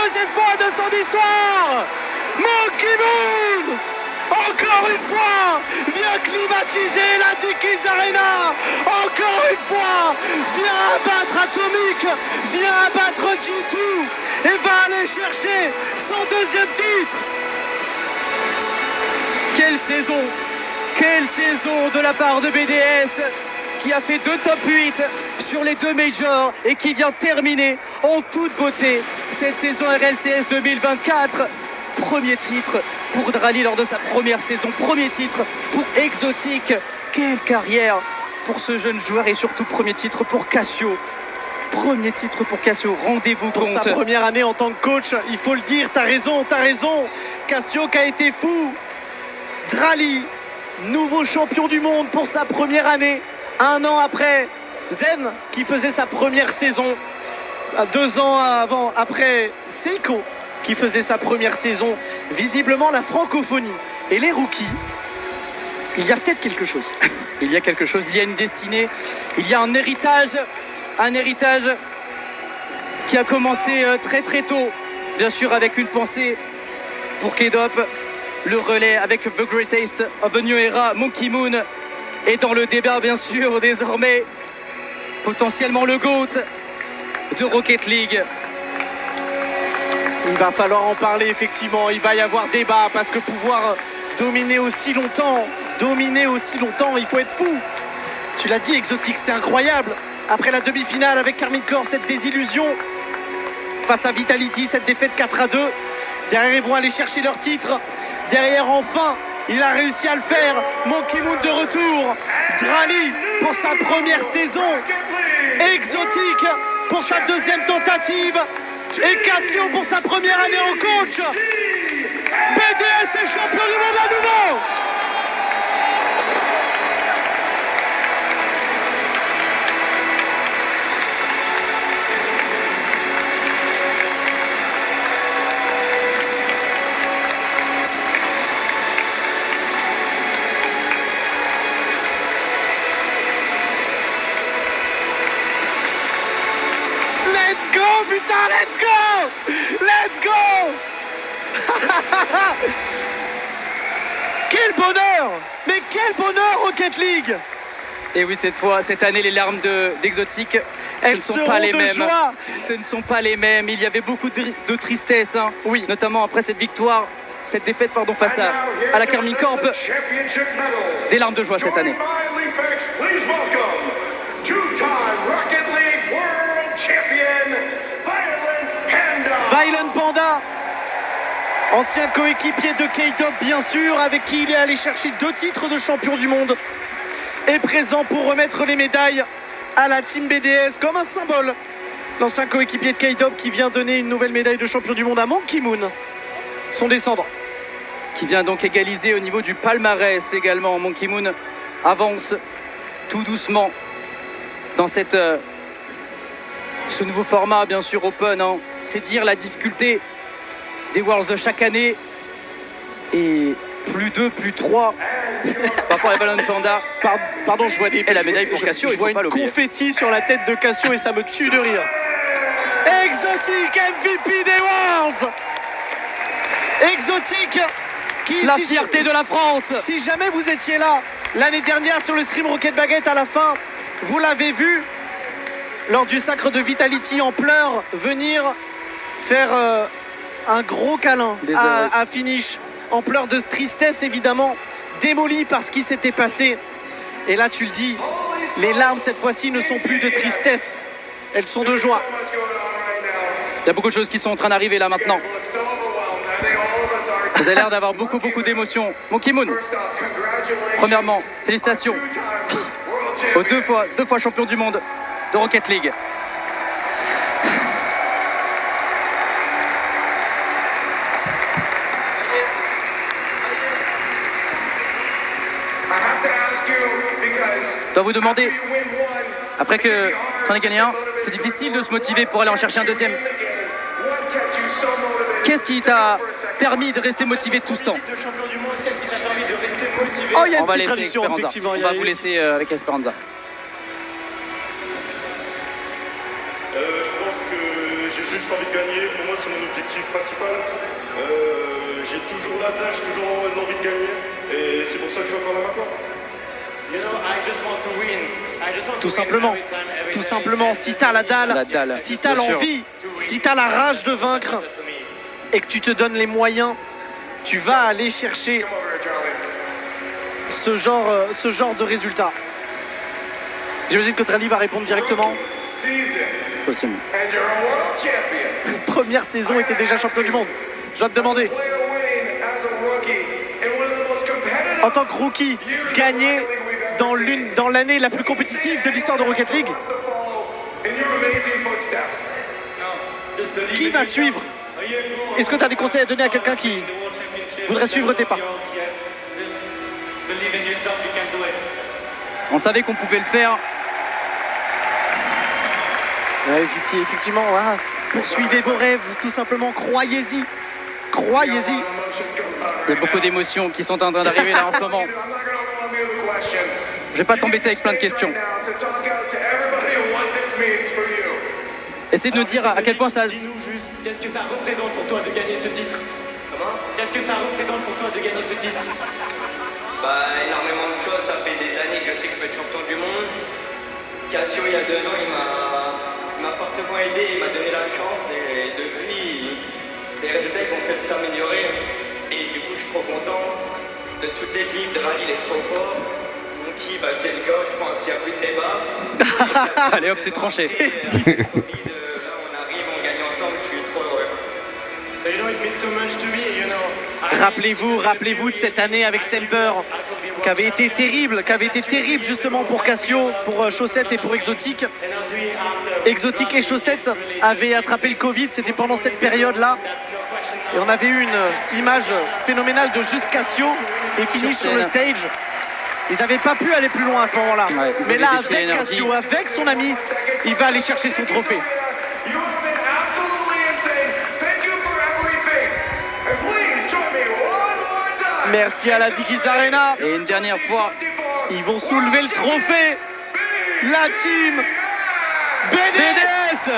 deuxième fois de son histoire. Monkey Moon, encore une fois, vient climatiser la Dickies Arena. Encore une fois, vient abattre Atomic, vient abattre G2 et va aller chercher son deuxième titre. Quelle saison de la part de BDS, qui a fait 2 top 8 sur les 2 majors et qui vient terminer en toute beauté cette saison RLCS 2024. Premier titre pour Drali lors de sa première saison, premier titre pour Exotic. Quelle carrière pour ce jeune joueur et surtout premier titre pour Cassio. Premier titre pour Cassio, rendez-vous compte. Pour sa première année en tant que coach, il faut le dire, t'as raison. Cassio qui a été fou. Drali, nouveau champion du monde pour sa première année. 1 an après Zen qui faisait sa première saison. 2 ans après Seiko qui faisait sa première saison. Visiblement la francophonie et les rookies, il y a peut-être quelque chose. Il y a quelque chose, il y a une destinée, il y a un héritage qui a commencé très très tôt, bien sûr avec une pensée pour K-Dop. Le relais avec The Greatest of the New Era, Monkey Moon, est dans le débat bien sûr désormais. Potentiellement le GOAT de Rocket League. Il va falloir en parler effectivement, il va y avoir débat parce que pouvoir dominer aussi longtemps, il faut être fou. Tu l'as dit Exotic, c'est incroyable. Après la demi-finale avec Karmine Corp, cette désillusion face à Vitality, cette défaite 4-2. Derrière ils vont aller chercher leur titre. Derrière enfin, il a réussi à le faire. Monkey Moon de retour. Drali pour sa première saison. Exotic pour sa deuxième tentative. Et Cassio pour sa première année en coach. BDS est champion du monde à nouveau. Let's go. Quel bonheur. Mais quel bonheur Rocket League. Et oui, cette année, les larmes d'Exotic, ce ne sont pas les mêmes. Joie. Ce ne sont pas les mêmes. Il y avait beaucoup de tristesse, hein. Oui. Notamment après cette défaite face à la Karmine Corp. Des larmes de joie cette année. Violent Panda, ancien coéquipier de K-Dop bien sûr, avec qui il est allé chercher 2 titres de champion du monde, est présent pour remettre les médailles à la team BDS comme un symbole. L'ancien coéquipier de K-Dop qui vient donner une nouvelle médaille de champion du monde à Monkey Moon, son descendant. Qui vient donc égaliser au niveau du palmarès également. Monkey Moon avance tout doucement dans ce nouveau format bien sûr open, hein. C'est dire la difficulté des Worlds chaque année. Et plus 2, plus 3 par rapport à Violent Panda. Pardon, je vois des... Et la médaille pour Cassio, je vois une confetti sur la tête de Cassio et ça me tue de rire. Exotic MVP des Worlds. Exotic qui... La fierté de la France. Si jamais vous étiez là l'année dernière sur le stream Rocket Baguette, à la fin, vous l'avez vu lors du sacre de Vitality en pleurs venir faire un gros câlin à Finish, en pleurs de tristesse évidemment, démoli par ce qui s'était passé. Et là tu le dis, les larmes cette fois-ci ne sont plus de tristesse, elles sont de joie. Il y a beaucoup de choses qui sont en train d'arriver là maintenant. Vous avez l'air d'avoir beaucoup d'émotions. Monkey Moon, premièrement, félicitations aux deux fois champion du monde de Rocket League. Je dois vous demander, après que tu en aies gagné un, c'est difficile de se motiver pour aller en chercher un deuxième. Qu'est-ce qui t'a permis de rester motivé tout ce temps? Oh, il y a une petite traduction, effectivement. On va vous laisser avec Esperanza. Je pense que je juste envie de gagner. Pour moi, c'est mon objectif principal. J'ai toujours la tâche, toujours l'envie de gagner. Et c'est pour ça que je suis encore là maintenant. Tout simplement, si t'as la dalle, si t'as l'envie, si t'as la rage de vaincre et que tu te donnes les moyens, tu vas aller chercher ce genre de résultat. J'imagine que Trali va répondre directement. Possible. Première saison était déjà champion du monde. Je dois te demander, en tant que rookie, gagner dans l'année la plus compétitive de l'histoire de Rocket League, qui va suivre? Est-ce que tu as des conseils à donner à quelqu'un qui voudrait suivre tes pas? On savait qu'on pouvait le faire. Ouais, effectivement, voilà. Poursuivez vos rêves, tout simplement, croyez-y. Croyez-y. Il y a beaucoup d'émotions qui sont en train d'arriver là en ce moment. Je vais pas t'embêter avec plein de questions. Essaye de nous dire à quel point ça... Qu'est-ce que ça représente pour toi de gagner ce titre? Qu'est-ce que ça représente pour toi de gagner ce titre? Énormément de choses, ça fait des années que je sais que je peux être champion du monde. Cassio, il y a 2 ans, il m'a fortement aidé, il m'a donné la chance et depuis, les résultats ils vont peut-être s'améliorer. Et du coup, je suis trop content de toute l'équipe, de Rally, il est trop fort. Monkey, c'est le gars, je pense qu'il n'y a plus de débat. Allez hop, c'est tranché. Là, on arrive, on gagne ensemble, je suis trop heureux. So you know it means so much to me, you know. Rappelez-vous de cette année avec Semper qui avait été terrible justement pour Cassio, pour Chaussette et pour Exotique. Exotique et Chaussette avaient attrapé le Covid, c'était pendant cette période-là. Et on avait eu une image phénoménale de juste Cassio et fini sur le stage. Ils n'avaient pas pu aller plus loin à ce moment-là. Ouais, mais là, avec Cassio, avec son ami, il va aller chercher son trophée. Merci à la Dickies Arena. Et une dernière fois, Ils vont soulever le trophée. La team BDS.